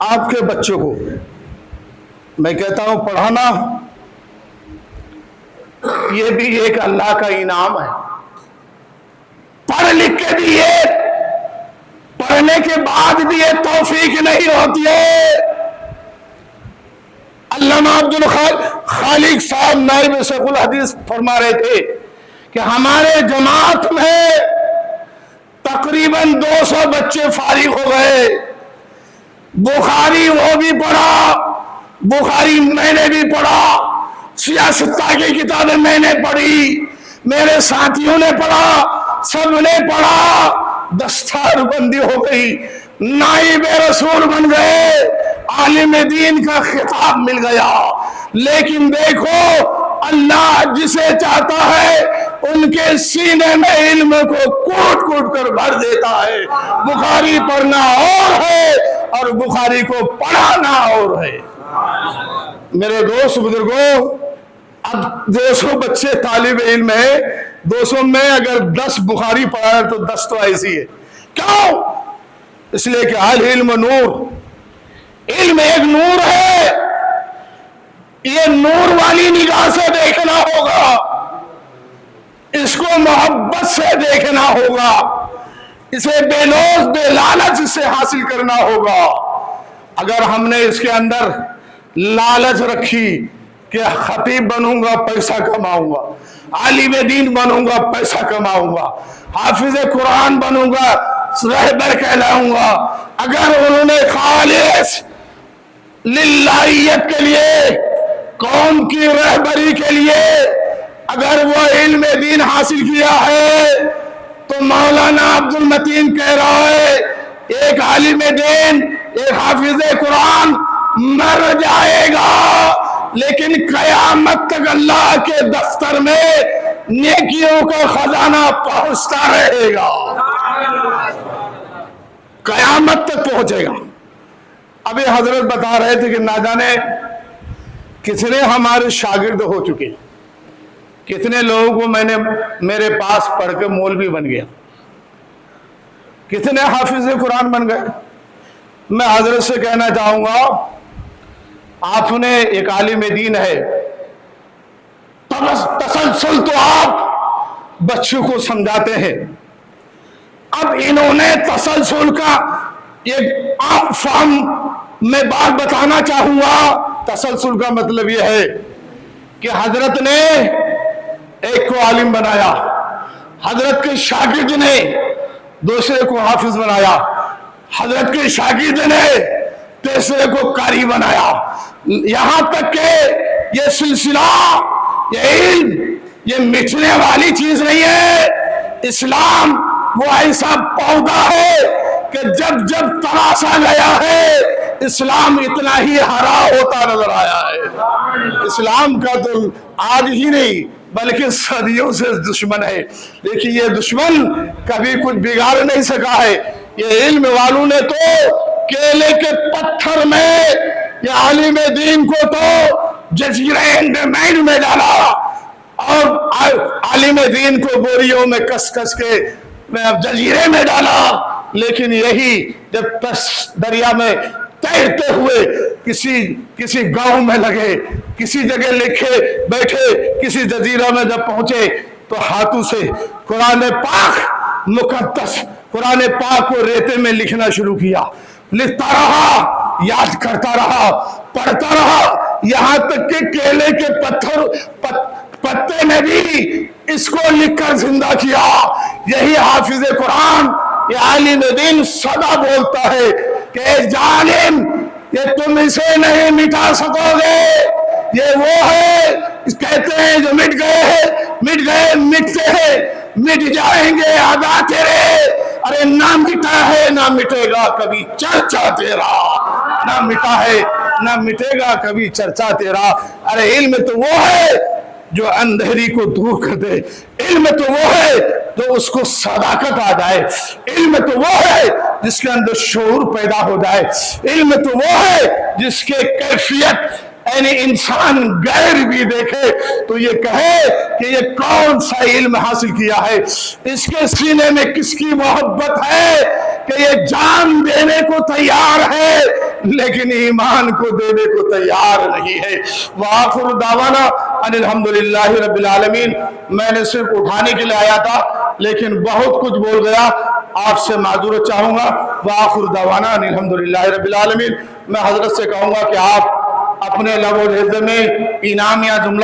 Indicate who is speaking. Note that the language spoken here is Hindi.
Speaker 1: आपके बच्चों को मैं कहता हूं पढ़ाना ये भी एक अल्लाह का इनाम है। पढ़ लिख के भी ये, पढ़ने के बाद भी ये तौफीक नहीं होती है। अल्लामा अब्दुल खालिक साहब नाइब शेखुल हदीस फरमा रहे थे कि हमारे जमात में तकरीबन 200 बच्चे फारिग हो गए। बुखारी वो भी पढ़ा, बुखारी मैंने भी पढ़ा, सियासत की किताबें मैंने पढ़ी, मेरे साथियों ने पढ़ा, सबने पढ़ा, दस्तारबंदी हो गई, नाइब रसूल बन गए, आलिम दीन का खिताब मिल गया। लेकिन देखो अल्लाह जिसे चाहता है उनके सीने में इल्म को कूट कूट कर भर देता है। बुखारी पढ़ना और है और बुखारी को पढ़ाना और है। मेरे दोस्त बुजुर्गों, अब 200 बच्चे तालिब इल्म है, 200 में अगर 10 बुखारी पढ़ा है तो 10 तो ऐसी है। क्यों? इसलिए कि अल इल्म नूर, इल्म एक नूर है। ये नूर वाली निगाह से देखना होगा, इसको मोहब्बत से देखना होगा, इसे बेलोज बेलालच से हासिल करना होगा। अगर हमने इसके अंदर लालच रखी कि खतीब बनूंगा पैसा कमाऊंगा, आलिम दीन बनूंगा पैसा कमाऊंगा, हाफिज कुरान बनूंगा रहबर कहलाऊंगा, अगर उन्होंने खालिस लिल्लाहियत के लिए, कौम की रहबरी के लिए अगर वो इल्म दीन हासिल किया है तो मौलाना अब्दुल मतीन कह रहा है एक आलिम दीन, एक हाफिज कुरान मर जाएगा लेकिन कयामत तक अल्लाह के दफ्तर में नेकियों का खजाना पहुंचता रहेगा, कयामत तक पहुंचेगा। अभी हजरत बता रहे थे कि ना जाने कितने हमारे शागिर्द हो चुके, कितने लोगों को मैंने मेरे पास पढ़ के मौलवी बन गया, कितने हाफिज कुरान बन गए। मैं हजरत से कहना चाहूंगा, आपने एक आलिम दीन है, तसलसल तो आप बच्चों को समझाते हैं। अब इन्होंने तसलसल का एक आम फॉर्म में बात बताना चाहूंगा। तसलसल का मतलब यह है कि हजरत ने एक को आलिम बनाया, हजरत के शागिर्द ने दूसरे को हाफिज बनाया, हजरत के शागिर्द ने तीसरे को कारी बनाया, यहां तक कि ये सिलसिला, ये इल्म, ये मिटने वाली चीज नहीं है। इस्लाम वो ऐसा पौधा है कि जब जब तराशा गया है इस्लाम इतना ही हरा होता नजर आया है। इस्लाम का तो आज ही नहीं बल्कि सदियों से दुश्मन है, लेकिन ये दुश्मन कभी कुछ बिगाड़ नहीं सका है। ये इल्म वालों ने तो केले के पत्थर में ये आलिम दीन को तो जजीरे अंडरमाइन में डाला और आलिम दीन को बोरियों में कस कस के जजीरे में डाला। लेकिन यही जब दरिया में तैरते हुए किसी गांव में लगे, किसी जगह लिखे बैठे, किसी जजीरा में जब पहुंचे तो हाथों से कुरान पाक मुकद्दस कुरान पाक को रेते में लिखना शुरू किया। लिखता रहा, याद करता रहा, पढ़ता रहा, यहां तक कि केले के पत्ते में भी इसको लिखकर जिंदा किया। यही हाफिज कुरान, ये आलिम दीन सदा बोलता है कि जालिम, ये तुम इसे नहीं मिटा सकोगे, ये वो है कहते हैं जो मिट गए मिटते हैं, मिट जाएंगे आदा तेरे। अरे ना मिटा है ना मिटेगा कभी चर्चा तेरा, ना मिटा है ना मिटेगा कभी चर्चा तेरा। अरे इल्म तो वो है जो अंधेरी को दूर कर दे, इल्म तो वो है जो उसको सदाकत आ जाए, इल्म तो वो है जिसके अंदर शऊर पैदा हो जाए, इल्म तो वो है जिसके कैफियत यानी इंसान गैर भी देखे तो ये कहे कि ये कौन सा इल्म हासिल किया है, इसके सीने में किसकी मोहब्बत है कि ये जान देने को तैयार है लेकिन ईमान को देने को तैयार नहीं है। वाखिर दावाना अनिल हम्दुलिल्लाहि रब्बिल आलमीन। मैंने सिर्फ उठाने के लिए आया था, लेकिन बहुत कुछ बोल गया, आपसे माजूरत चाहूंगा। वाखिर दावाना अनिल हम्दुलिल्लाहि रब्बिल आलमीन। मैं हजरत से कहूंगा कि आप अपने लबो में इनाम या जुमला